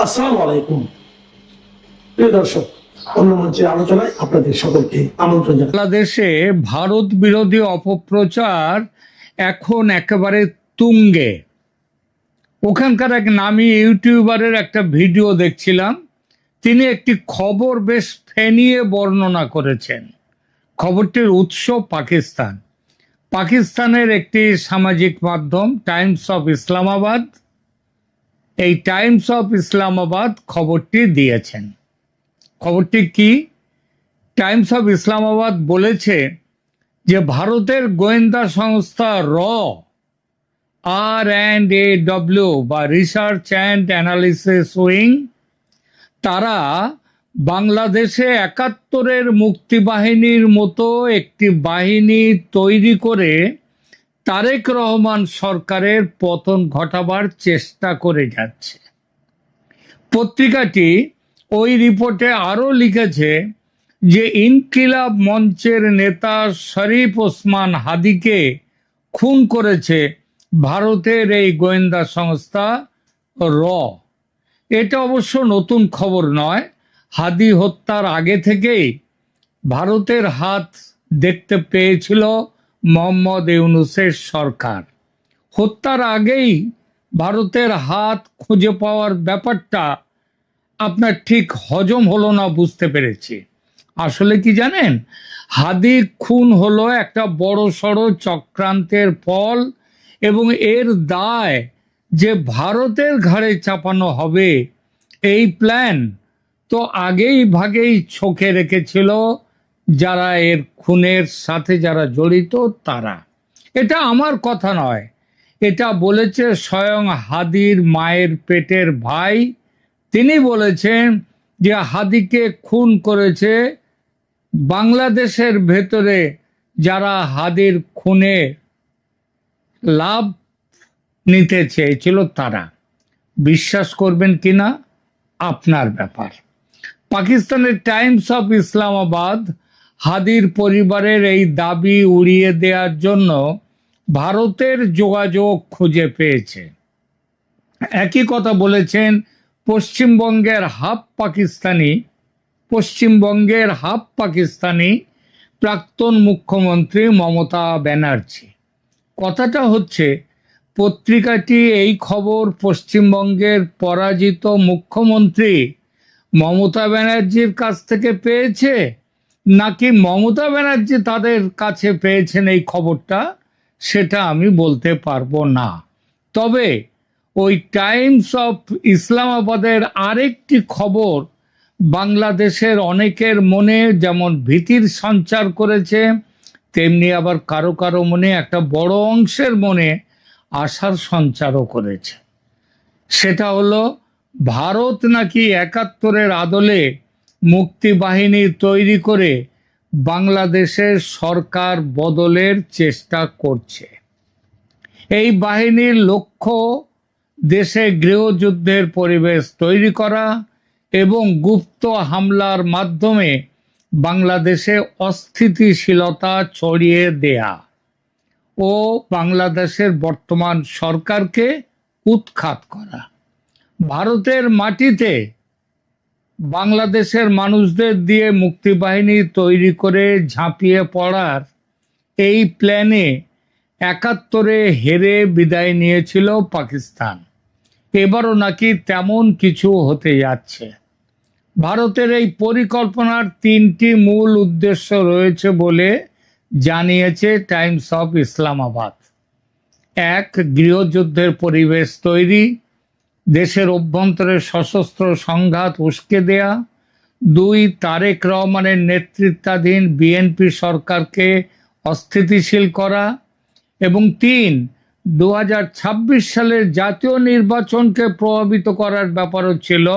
আসসালামু আলাইকুম প্রিয় দর্শক, অন্য মঞ্চের আলোচনায় আপনাদের সকলকে আমন্ত্রণ জানাই। বাংলাদেশে ভারত বিরোধী অপপ্রচার এখন একেবারে তুঙ্গে। ওখানকার এক নামী ইউটিউবারের একটা ভিডিও দেখছিলাম, তিনি একটি খবর বেশ ফেনিয়ে বর্ণনা করেছেন। খবরটির উৎস পাকিস্তান। পাকিস্তানের একটি সামাজিক মাধ্যম টাইমস অফ ইসলামাবাদ, এই টাইমস অফ ইসলামাবাদ খবরটি দিয়েছেন। খবরটি কি? টাইমস অফ ইসলামাবাদ বলেছে যে ভারতের গোয়েন্দা সংস্থা RAW বা রিসার্চ অ্যান্ড অ্যানালিসিস উইং, তারা বাংলাদেশে ৭১-এর মুক্তিবাহিনীর মতো একটি বাহিনী তৈরি করে তারেক রহমান সরকারের পতন ঘটাবার চেষ্টা করে যাচ্ছে। পত্রিকাটি ওই রিপোর্টে আরও লিখেছে যে ইনকিলাব মঞ্চের নেতা শরীফ ওসমান হাদিকে খুন করেছে ভারতের এই গোয়েন্দা সংস্থা এটা অবশ্য নতুন খবর নয়। হাদি হত্যার আগে থেকেই ভারতের হাত দেখতে পেয়েছিল মোহাম্মদ ইউনূসের সরকার। হত্যার আগেই ভারতের হাত খুঁজে পাওয়ার ব্যাপারটা আপনার ঠিক হজম হলো না, বুঝতে পেরেছি। আসলে কি জানেন, হাদি খুন হলো একটা বড় সড়ো চক্রান্তের ফল, এবং এর দায় যে ভারতের ঘাড়ে চাপানো হবে এই প্ল্যান তো আগেই ভাগেই ছকে রেখেছিল যারা এর খুনের সাথে যারা জড়িত তারা। এটা আমার কথা নয়, এটা বলেছে স্বয়ং হাদির মায়ের পেটের ভাই। তিনি বলেছেন যে হাদিকে খুন করেছে বাংলাদেশের ভেতরে যারা হাদির খুনে লাভ নিতে চেয়েছিল তারা। বিশ্বাস করবেন কিনা আপনার ব্যাপার। পাকিস্তানের টাইমস অফ ইসলামাবাদ হাদির পরিবারের এই দাবি উড়িয়ে দেওয়ার জন্য ভারতের যোগাযোগ খুঁজে পেয়েছে। একই কথা বলেছেন পশ্চিমবঙ্গের হাফ পাকিস্তানি প্রাক্তন মুখ্যমন্ত্রী মমতা ব্যানার্জি। কথাটা হচ্ছে, পত্রিকাটি এই খবর পশ্চিমবঙ্গের পরাজিত মুখ্যমন্ত্রী মমতা ব্যানার্জির কাছ থেকে পেয়েছে, নাকি মমতা ব্যানার্জি তাদের কাছে পেয়েছেন এই খবরটা, সেটা আমি বলতে পারবো না। তবে ওই টাইমস অফ ইসলামাবাদের আরেকটি খবর বাংলাদেশের অনেকের মনে যেমন ভীতির সঞ্চার করেছে, তেমনি আবার কারো কারো মনে একটা বড় অংশের মনে আশার সঞ্চারও করেছে। সেটা হলো ভারত নাকি ৭১-এর আদলে মুক্তিবাহিনী তৈরি করে বাংলাদেশের সরকার বদলের চেষ্টা করছে। এই বাহিনীর লক্ষ্য দেশে গৃহযুদ্ধের পরিবেশ তৈরি করা এবং গুপ্ত হামলার মাধ্যমে বাংলাদেশে অস্থিতিশীলতা ছড়িয়ে দেয়া ও বাংলাদেশের বর্তমান সরকারকে উৎখাত করা। ভারতের মাটিতে বাংলাদেশের মানুষদের দিয়ে মুক্তিবাহিনী তৈরি করে ঝাঁপিয়ে পড়ার এই প্ল্যানে ৭১-এ হেরে বিদায় নিয়েছিল পাকিস্তান। এবারও নাকি তেমন কিছু হতে যাচ্ছে। ভারতের এই পরিকল্পনার ৩টি মূল উদ্দেশ্য রয়েছে বলে জানিয়েছে টাইমস অফ ইসলামাবাদ। ১, গৃহযুদ্ধের পরিবেশ তৈরি, দেশের অভ্যন্তরে সশস্ত্র সংঘাত উস্কে দেয়া। ২, তারেক রহমানের নেতৃত্বাধীন বিএনপি সরকারকে অস্থিতিশীল করা। এবং ৩, ২০২৬ সালের জাতীয় নির্বাচনকে প্রভাবিত করার ব্যাপারও ছিল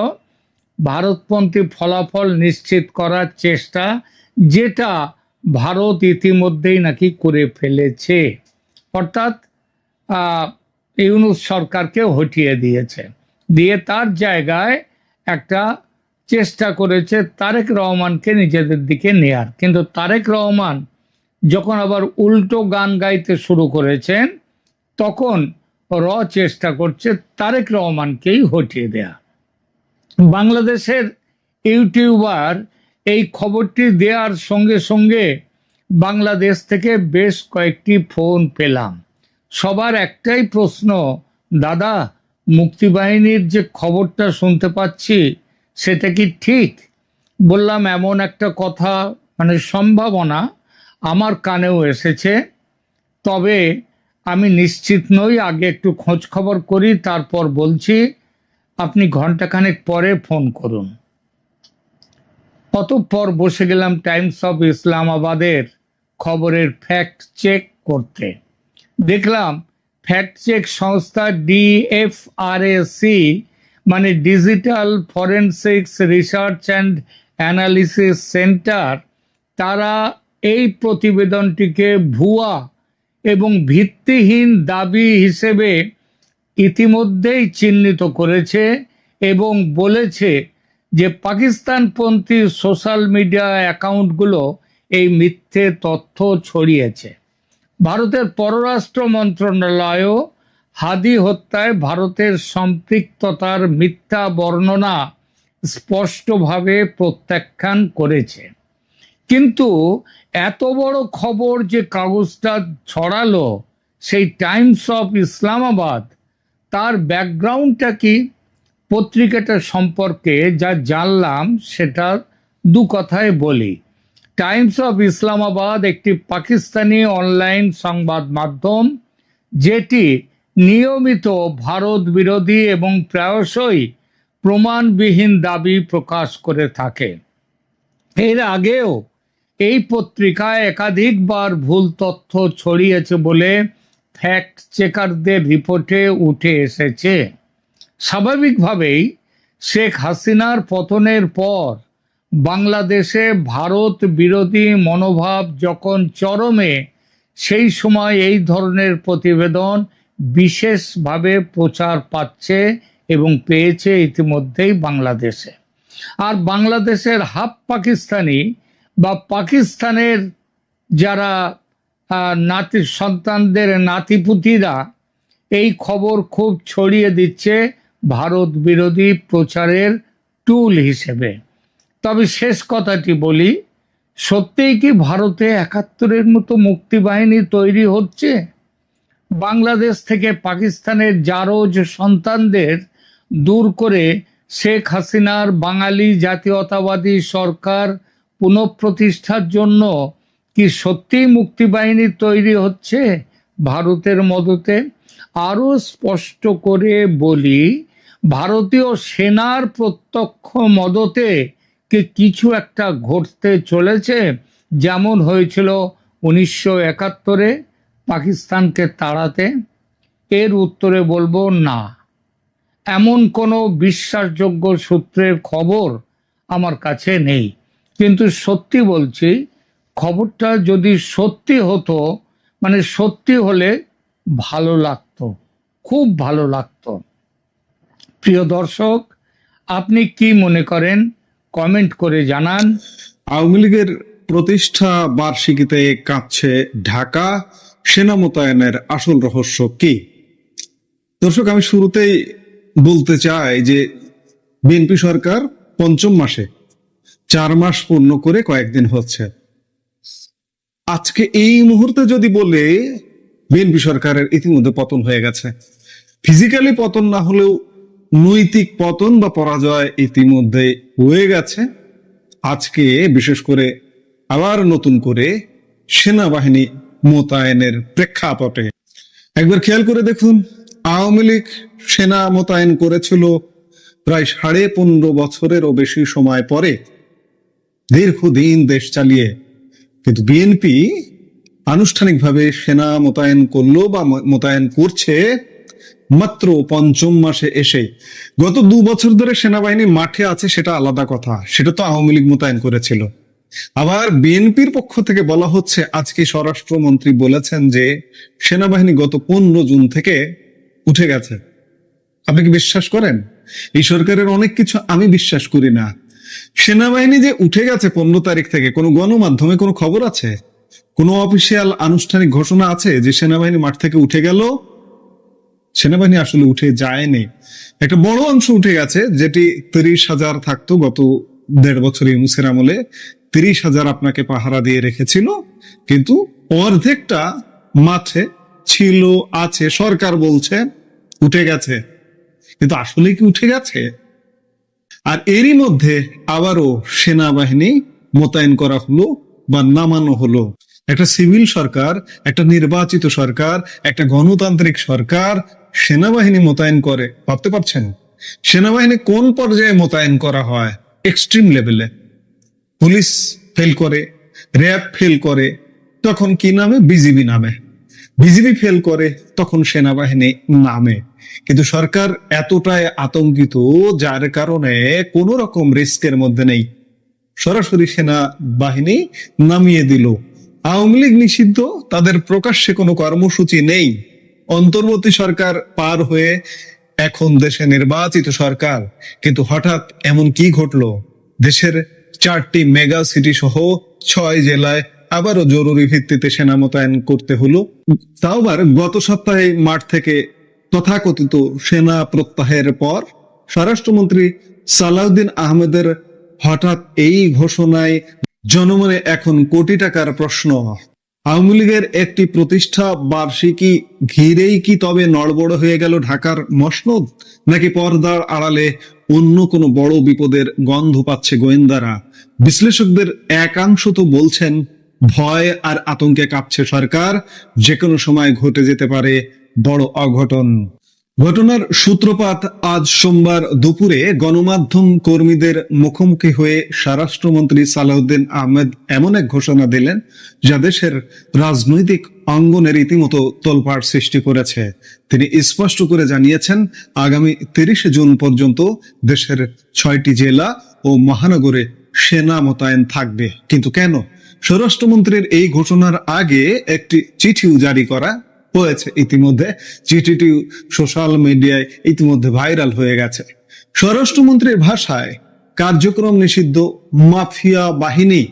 ভারতপন্থী ফলাফল নিশ্চিত করার চেষ্টা, যেটা ভারত ইতিমধ্যেই নাকি করে ফেলেছে। অর্থাৎ ইউনূস সরকারকে হটিয়ে দিয়েছে, দিয়ে তার জায়গায় একটা চেষ্টা করেছে তারেক রহমানকে নিজেদের দিকে নেয়ার। কিন্তু তারেক রহমান যখন আবার উল্টো গান গাইতে শুরু করেছেন, তখন চেষ্টা করছে তারেক রহমানকেই হটিয়ে দেয়া। বাংলাদেশের ইউটিউবার এই খবরটি দেওয়ার সঙ্গে সঙ্গে বাংলাদেশ থেকে বেশ কয়েকটি ফোন পেলাম। সবার একটাই প্রশ্ন, দাদা মুক্তিবাহিনীর যে খবরটা শুনতে পাচ্ছি সেটা কি ঠিক? বললাম এমন একটা কথা, মানে সম্ভাবনা আমার কানেও এসেছে, তবে আমি নিশ্চিত নই, আগে একটু খোঁজ খবর করি তারপর বলছি। আপনি ঘন্টাখানেক পরে ফোন করুন। অতঃপর বসে গেলাম টাইমস অফ ইসলামাবাদের খবরের ফ্যাক্ট চেক করতে। দেখলাম ফ্যাক্ট চেক সংস্থা ডিএফআরএসি, মানে digital forensics research and analysis centre, তারা এই প্রতিবেদনটিকে ভুয়া এবং ভিত্তিহীন দাবি হিসেবে ইতিমধ্যেই চিহ্নিত করেছে এবং বলেছে যে পাকিস্তানপন্থী সোশ্যাল মিডিয়া অ্যাকাউন্টগুলো এই মিথ্যে তথ্য ছড়িয়েছে। ভারতের পররাষ্ট্র মন্ত্রণালয়ও হাদি হত্যায় ভারতের সম্পৃক্ততার মিথ্যা বর্ণনা স্পষ্টভাবে প্রত্যাখ্যান করেছে। কিন্তু এত বড় খবর যে কাগজটা ছড়ালো, সেই টাইমস অফ ইসলামাবাদ, তার ব্যাকগ্রাউন্ডটা কি? পত্রিকাটা সম্পর্কে যা জানলাম সেটা দু কথায় বলি। টাইমস অফ ইসলামাবাদ একটি পাকিস্তানি অনলাইন সংবাদ মাধ্যম, যেটি নিয়মিত ভারত বিরোধী এবং প্রায়শই প্রমাণবিহীন দাবি প্রকাশ করে থাকে। এর আগেও এই পত্রিকায় একাধিকবার ভুল তথ্য ছড়িয়েছে বলে ফ্যাক্ট চেকারদের রিপোর্টে উঠে এসেছে। স্বাভাবিকভাবেই শেখ হাসিনার পতনের পর বাংলাদেশে ভারত বিরোধী মনোভাব যখন চরমে, সেই সময় এই ধরনের প্রতিবেদন বিশেষভাবে প্রচার পাচ্ছে এবং পেয়েছে ইতিমধ্যেই বাংলাদেশে। আর বাংলাদেশের হাফ পাকিস্তানি বা পাকিস্তানের যারা নাতি সন্তানদের নাতিপুতিরা এই খবর খুব ছড়িয়ে দিচ্ছে ভারত বিরোধী প্রচারের টুল হিসেবে। তবে শেষ কথাটি বলি, সত্যিই কি ভারতে ৭১-এর মতো মুক্তিবাহিনী তৈরি হচ্ছে? বাংলাদেশ থেকে পাকিস্তানের জারজ সন্তানদের দূর করে শেখ হাসিনার বাঙালি জাতীয়তাবাদী সরকার পুনঃপ্রতিষ্ঠার জন্য কি সত্যিই মুক্তিবাহিনী তৈরি হচ্ছে ভারতের মদতে? আরো স্পষ্ট করে বলি, ভারতীয় সেনার প্রত্যক্ষ মদতে কি কিছু একটা ঘটতে চলেছে, যেমন হয়েছিল ১৯৭১-এ পাকিস্তানকে তাড়াতে? এর উত্তরে বলবো না, এমন কোনো বিশ্বাসযোগ্য সূত্রের খবর আমার কাছে নেই। কিন্তু সত্যি বলছি, খবরটা যদি সত্যি হতো, মানে সত্যি হলে ভালো লাগতো, খুব ভালো লাগতো। প্রিয় দর্শক, আপনি কি মনে করেন কমেন্ট করে জানান। আওয়ামী লীগের প্রতিষ্ঠা বার্ষিকীতে কাঁপছে ঢাকা, সেনা মোতায়েনের আসল রহস্য কি? দর্শক, আমি শুরুতেই বলতে চাই যে বিএনপি সরকার পঞ্চম মাসে 4 মাস পূর্ণ করে কয়েকদিন হচ্ছে। আজকে এই মুহূর্তে যদি বলে বিএনপি সরকারের ইতিমধ্যে পতন হয়ে গেছে, ফিজিক্যালি পতন না হলেও নৈতিক পতন বা পরাজয় ইতিমধ্যে হয়ে গেছে। আজকে বিশেষ করে আবার নতুন করে সেনাবাহিনী মোতায়েনের প্রেক্ষাপটে একবার খেয়াল করে দেখুন, আওয়ামী লীগ সেনা মোতায়েন করেছিল প্রায় 15.5 বছরেরও বেশি সময় পরে, দীর্ঘদিন দেশ চালিয়ে। কিন্তু বিএনপি আনুষ্ঠানিকভাবে সেনা মোতায়েন করলো বা মোতায়েন করছে মাত্র পঞ্চম মাসে এসে। গত 2 বছর ধরে সেনাবাহিনী মাঠে আছে সেটা আলাদা কথা, সেটা তো আওয়ামী লীগ মোতায়েন করেছিল। আবার বিএনপির পক্ষ থেকে বলা হচ্ছে, আজকে স্বরাষ্ট্রমন্ত্রী বলেছেন যে সেনাবাহিনী গত 15 জুন থেকে উঠে গেছে। আপনি কি বিশ্বাস করেন? এই সরকারের অনেক কিছু আমি বিশ্বাস করি না। সেনাবাহিনী যে উঠে গেছে 15 তারিখ থেকে, কোনো গণমাধ্যমে কোনো খবর আছে? কোনো অফিসিয়াল আনুষ্ঠানিক ঘোষণা আছে যে সেনাবাহিনী মাঠ থেকে উঠে গেল? সেনাবাহিনী আসলে উঠে যায়নি। একটা বড় অংশ উঠে গেছে, যেটি 30,000 থাকতো গত 1.5 বছর ইউনূসের আমলে। 30,000 আপনাকে পাহারা দিয়ে রেখেছিল, কিন্তু অর্ধেকটা মাঠে ছিল, আছে। সরকার বলছে উঠে গেছে, কিন্তু আসলে কি উঠে গেছে? আর এরই মধ্যে আবারও সেনাবাহিনী মোতায়েন করা হলো বা নামানো হলো। একটা সিভিল সরকার, একটা নির্বাচিত সরকার, একটা গণতান্ত্রিক সরকার সেনাবাহিনী মোতায়েন করে, ভাবতে পারছেন? সেনাবাহিনী কোন পর্যায়ে মোতায়েন করা হয়? এক্সট্রিম লেভেলে। পুলিশ ফেল করে, র্যাব ফেল করে, তখন কি নামে? বিজিবি নামে। বিজিবি ফেল করে, তখন সেনাবাহিনী নামে। কিন্তু সরকার এতটাই আতঙ্কিত, যার কারণে কোন রকম রিস্কের মধ্যে নেই, সরাসরি সেনাবাহিনী নামিয়ে দিল। আওয়ামী লীগ নিষিদ্ধ, তাদের প্রকাশ্যে কোনো কর্মসূচি নেই। অন্তর্বর্তী সরকার পার হয়ে এখন দেশে নির্বাচিত সরকার, কিন্তু হঠাৎ এমন কি ঘটলো? দেশের 4টি মেগা সিটি সহ 6 জেলায় আবারও জরুরি ভিত্তিতে সেনা মোতায়েন করতে হলো। তাও আবার গত সপ্তাহে মাঠ থেকে তথাকথিত সেনা প্রত্যাহারের পর স্বরাষ্ট্রমন্ত্রী সালাউদ্দিন আহমেদের হঠাৎ এই ঘোষণায় জনমনে এখন কোটি টাকার প্রশ্ন। আওয়ামী লীগের একটি প্রতিষ্ঠা বার্ষিকী ঘিরেই কি তবে নড়বড় হয়ে গেল ঢাকার মসনদ, নাকি পর্দার আড়ালে অন্য কোনো বড় বিপদের গন্ধ পাচ্ছে গোয়েন্দারা? বিশ্লেষকদের একাংশ তো বলছেন ভয় আর আতঙ্কে কাঁপছে সরকার, যে কোনো সময় ঘটে যেতে পারে বড় অঘটন। ঘটনার সূত্রপাত আজ সোমবার দুপুরে গণমাধ্যম কর্মীদের মুখোমুখি হয়ে স্বরাষ্ট্রমন্ত্রী সালাউদ্দিন আহমেদ এমন এক ঘোষণা দিলেন, যা দেশের রাজনৈতিক অঙ্গনে রীতিমতো তোলপাড় সৃষ্টি করেছে। তিনি স্পষ্ট করে জানিয়েছেন, আগামী 30 জুন পর্যন্ত দেশের 6টি জেলা ও মহানগরে সেনা মোতায়েন থাকবে। কিন্তু কেন? স্বরাষ্ট্রমন্ত্রীর এই ঘোষণার আগে একটি চিঠিও জারি করা হয়েছে ইতিমধ্যে। চিঠিটি সোশ্যাল মিডিয়ায় ইতিমধ্যে ভাইরাল হয়ে গেছে। স্বরাষ্ট্রমন্ত্রীর ভাষায়, কার্যক্রম নিষিদ্ধ মাফিয়া বাহিনী,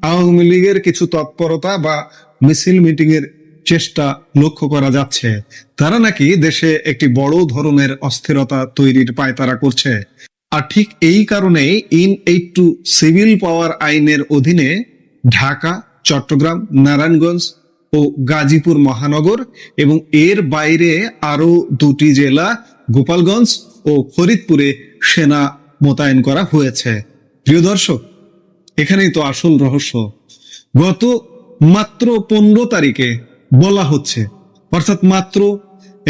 আওয়ামী লীগের কিছু তৎপরতা বা মিছিল মিটিং এর চেষ্টা লক্ষ্য করা যাচ্ছে। তারা নাকি দেশে একটি বড় ধরনের অস্থিরতা তৈরির পায়তারা করছে। আর ঠিক এই কারণে ইন-82 সিভিল পাওয়ার আইনের অধীনে ঢাকা, চট্টগ্রাম, নারায়ণগঞ্জ ও গাজীপুর মহানগর এবং এর বাইরে আরো 2টি জেলা গোপালগঞ্জ ও ফরিদপুরে সেনা মোতায়েন করা হয়েছে। প্রিয় দর্শক, এখানেই তো আসল রহস্য। গত মাত্র 15 তারিখে বলা হচ্ছে, অর্থাৎ মাত্র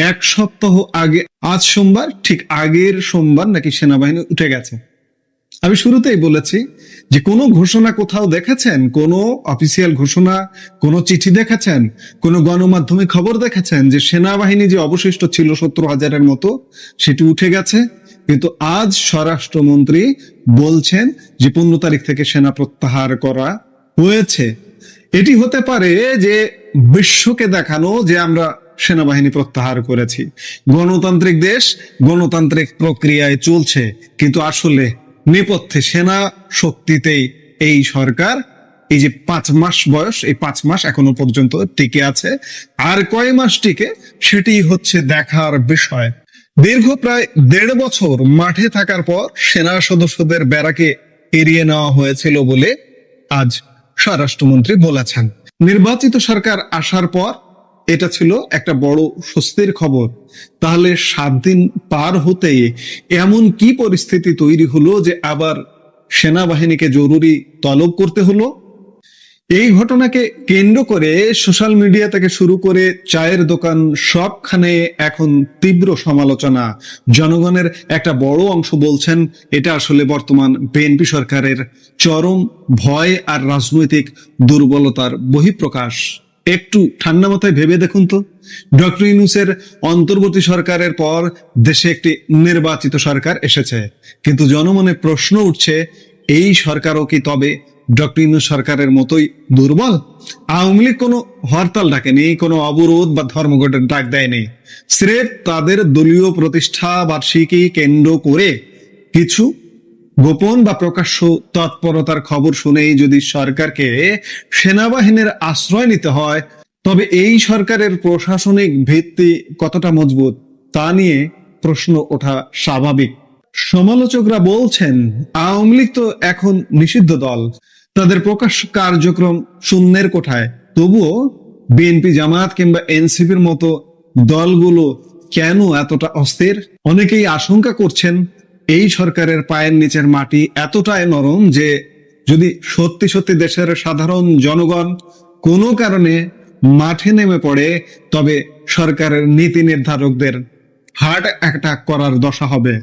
1 সপ্তাহ আগে, আজ সোমবার, ঠিক আগের সোমবার নাকি সেনাবাহিনী উঠে গেছে। আমি শুরুতেই বলেছি যে কোনো ঘোষণা কোথাও দেখেছেন? কোনো অফিসিয়াল ঘোষণা, কোনো চিঠি দেখেছেন? কোনো গণমাধ্যমে খবর দেখেছেন যে সেনাবাহিনী যে অবশিষ্ট ছিল 70,000-এর মতো, সেটি উঠে গেছে? কিন্তু আজ স্বরাষ্ট্রমন্ত্রী বলছেন যে 15 তারিখ থেকে সেনা প্রত্যাহার করা হয়েছে। এটি হতে পারে যে বিশ্বকে দেখানো যে আমরা সেনাবাহিনী প্রত্যাহার করেছি। গণতান্ত্রিক দেশ, গণতান্ত্রিক প্রক্রিয়ায় চলছে, কিন্তু আসলে নেপথ্যে সেনা শক্তিতেই এই সরকার, এই যে 5 মাস বয়স, এই 5 মাস এখনো পর্যন্ত টিকে আছে। আর কয় মাস টিকে সেটি হচ্ছে দেখার বিষয়। দীর্ঘ প্রায় 1.5 বছর মাঠে থাকার পর সেনা সদস্যদের ব্যারাকে এড়িয়ে নেওয়া হয়েছিল বলে আজ স্বরাষ্ট্রমন্ত্রী বলেছেন। নির্বাচিত সরকার আসার পর এটা ছিল একটা বড় স্বস্তির খবর। তাহলে 7 দিন পার হতেই এমন কি পরিস্থিতি তৈরি হলো যে আবার সেনাবাহিনীকে জরুরি তলব করতে হলো? এই ঘটনাকে কেন্দ্র করে সোশ্যাল মিডিয়া থেকে শুরু করে চায়ের দোকান, সবখানে এখন তীব্র সমালোচনা। জনগণের একটা বড় অংশ বলছেন এটা আসলে বর্তমান বিএনপি সরকারের চরম ভয় আর রাজনৈতিক দুর্বলতার বহিঃপ্রকাশ। একটু ঠান্ডা মাথায় ভেবে দেখুন তো, ডক্টর ইউনূসের অন্তর্বর্তী সরকারের পর দেশে একটি নির্বাচিত সরকার এসেছে, কিন্তু জনমনে প্রশ্ন উঠছে, এই সরকারও কি তবে ডক্টর ইউনূস সরকারের মতোই দুর্বল? আওয়ামী লীগ কোনো হরতাল ডাকেনি, কোনো অবরোধ বা ধর্মঘটের ডাক দেয়নি। স্রেফ তাদের দলীয় প্রতিষ্ঠা বার্ষিকী কেন্দ্র করে কিছু গোপন বা প্রকাশ্য তৎপরতার খবর শুনেই যদি সরকারকে সেনাবাহিনীর আশ্রয় নিতে হয়, তবে এই সরকারের প্রশাসনিক ভিত্তি কতটা মজবুত তা নিয়ে প্রশ্ন ওঠা স্বাভাবিক। সমালোচকরা বলছেন, আওয়ামী লীগ তো এখন নিষিদ্ধ দল, তাদের প্রকাশ্য কার্যক্রম শূন্যের কোঠায়, তবুও বিএনপি, জামায়াত কিংবা এনসিপির মতো দলগুলো কেন এতটা অস্থির? অনেকেই আশঙ্কা করছেন এই সরকারের পায়ের নিচের মাটি এতটাই নরম যে যদি সত্যি সত্যি দেশের সাধারণ জনগণ কোনো কারণে মাঠে নেমে পড়ে, তবে সরকারের নীতি নির্ধারকদের হার্ট অ্যাটাক করার দশা হবে।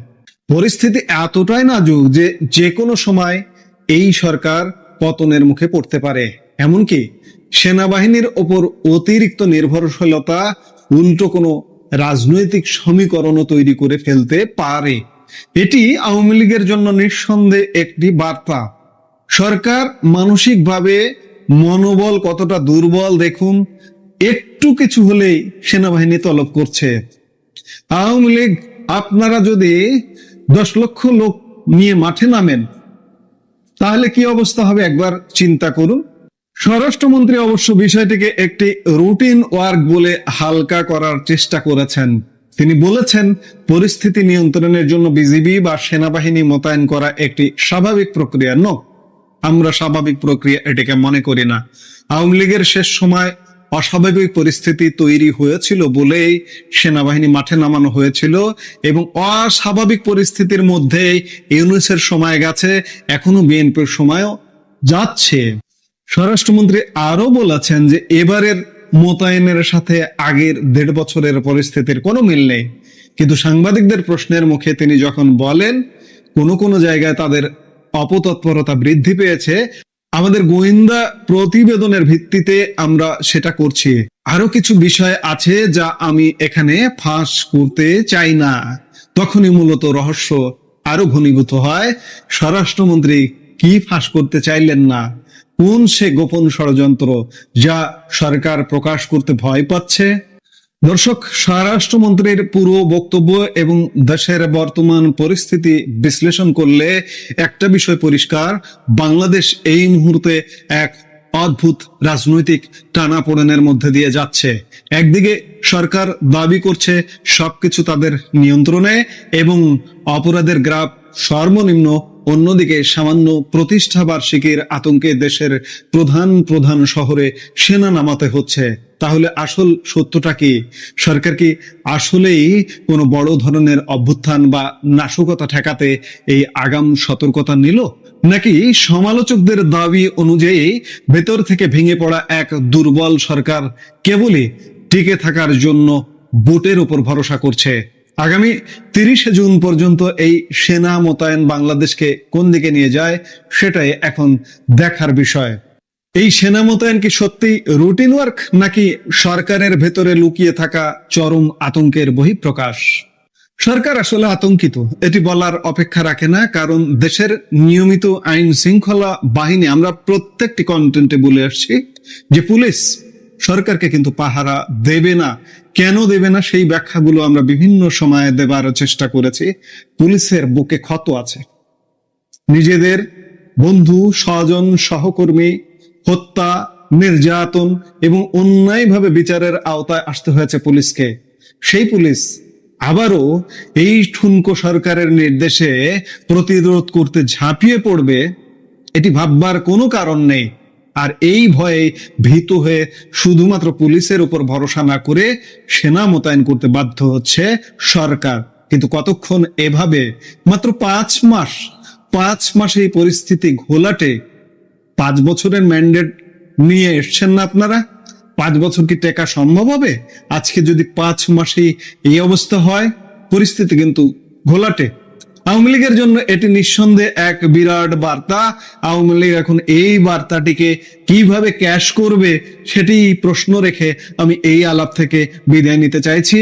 পরিস্থিতি এতটাই নাজুক যে যে কোনো সময় এই সরকার পতনের মুখে পড়তে পারে। এমনকি সেনাবাহিনীর ওপর অতিরিক্ত নির্ভরশীলতা উল্টো কোনো রাজনৈতিক সমীকরণও তৈরি করে ফেলতে পারে। এটি আওয়ামী লীগের জন্য নিঃসন্দেহে একটি বার্তা। সরকার মানসিকভাবে মনোবল কতটা দুর্বল দেখুন, একটু কিছু হলেই সেনাবাহিনী তলব করছে। আওয়ামী লীগ, আপনারা যদি 10 লক্ষ লোক নিয়ে মাঠে নামেন তাহলে কি অবস্থা হবে একবার চিন্তা করুন। স্বরাষ্ট্রমন্ত্রী অবশ্য বিষয়টিকে একটি রুটিন ওয়ার্ক বলে হালকা করার চেষ্টা করেছেন। তিনি বলেছেন, পরিস্থিতি নিয়ন্ত্রণের জন্য বিজিবি বা সেনাবাহিনী মোতায়েন করা একটি স্বাভাবিক প্রক্রিয়া। আমরা স্বাভাবিক প্রক্রিয়া এটাকে মনে করি না। আওয়ামী লীগের শেষ সময় অস্বাভাবিক পরিস্থিতি তৈরি হয়েছিল বলেই সেনাবাহিনী মাঠে নামানো হয়েছিল, এবং অস্বাভাবিক পরিস্থিতির মধ্যে ইউনূসের সময় গেছে, এখনো বিএনপির সময়ও যাচ্ছে। স্বরাষ্ট্রমন্ত্রী আরো বলেছেন যে এবারের মোতায়েনের সাথে আগের 1.5 বছরের পরিস্থিতির কোনো মিল নেই। কিন্তু সাংবাদিকদের প্রশ্নের মুখে তিনি যখন বলেন কোনো জায়গায় তাদের অপতৎপরতা বৃদ্ধি পেয়েছে, আমাদের গোয়েন্দা প্রতিবেদনের ভিত্তিতে আমরা সেটা করছি, আরো কিছু বিষয় আছে যা আমি এখানে ফাঁস করতে চাই না, তখনই মূলত রহস্য আরো ঘনীভূত হয়। স্বরাষ্ট্রমন্ত্রী কি ফাঁস করতে চাইলেন না? কোন সে গোপন ষড়যন্ত্র যা সরকার প্রকাশ করতে ভয় পাচ্ছে? দর্শক, স্বরাষ্ট্রমন্ত্রীর পুরো বক্তব্য এবং দেশের বর্তমান পরিস্থিতি বিশ্লেষণ করলে একটা বিষয় পরিষ্কার, বাংলাদেশ এই মুহূর্তে এক অদ্ভুত রাজনৈতিক টানাপোড়েনের মধ্যে দিয়ে যাচ্ছে। একদিকে সরকার দাবি করছে সবকিছু তাদের নিয়ন্ত্রণে এবং অপরাধের গ্রাফ সর্বনিম্ন, অন্যদিকে সামান্য প্রতিষ্ঠা বার্ষিকীর আতঙ্কে দেশের প্রধান শহরে সেনা নামাতে হচ্ছে। তাহলে আসল সত্যটা কি? সরকার কি আসলেই কোনো বড় ধরনের অভ্যুত্থান বা নাশকতা ঠেকাতে এই আগাম সতর্কতা নিল, নাকি সমালোচকদের দাবি অনুযায়ী ভেতর থেকে ভেঙে পড়া এক দুর্বল সরকার কেবলই টিকে থাকার জন্য ভোটের উপর ভরসা করছে? আগামী 30 জুন পর্যন্ত এই সেনা মোতায়েন বাংলাদেশকে কোন দিকে নিয়ে যায় সেটাই এখন দেখার বিষয়। এই সেনা মোতায়েন কি সত্যি রুটিন ওয়ার্ক, নাকি সরকারের ভেতরে লুকিয়ে থাকা চরম আতঙ্কের বহিঃপ্রকাশ? সরকার আসলে আতঙ্কিত, এটি বলার অপেক্ষা রাখে না, কারণ দেশের নিয়মিত আইন শৃঙ্খলা বাহিনী, আমরা প্রত্যেকটি কন্টেন্টে বলে আসছি যে পুলিশ সরকারকে কিন্তু পাহারা দেবে না। কেন দেবে না সেই ব্যাখ্যাগুলো আমরা বিভিন্ন সময়ে দেবার চেষ্টা করেছি। পুলিশের বুকে ক্ষত আছে, নিজেদের বন্ধু, স্বজন, সহকর্মী হত্যা, নির্যাতন এবং অন্যায়ভাবে বিচারের আওতায় আসতে হয়েছে পুলিশকে। সেই পুলিশ আবারও এই ঠুনকো সরকারের নির্দেশে প্রতিরোধ করতে ঝাঁপিয়ে পড়বে, এটি ভাববার কোনো কারণ নেই। আর এই ভয়ে ভীত হয়ে শুধুমাত্র পুলিশের উপর ভরসা না করে সেনা মোতায়েন করতে বাধ্য হচ্ছে সরকার। কিন্তু কতক্ষণ এভাবে? মাত্র 5 মাস এই পরিস্থিতি ঘোলাটে 5 বছরের ম্যান্ডেট নিয়ে এসছেন না আপনারা? 5 বছর কি টেকা সম্ভব হবে? আজকে যদি 5 মাসেই এই অবস্থা হয়, পরিস্থিতি কিন্তু ঘোলাটে। আওয়ামী লীগের জন্য এটি নিঃসন্দেহে এক বিরাট বার্তা। আওয়ামী লীগ এখন এই বার্তাটিকে কিভাবে ক্যাশ করবে সেটি প্রশ্ন রেখে আমি এই আলাপ থেকে বিদায় নিতে চাইছি।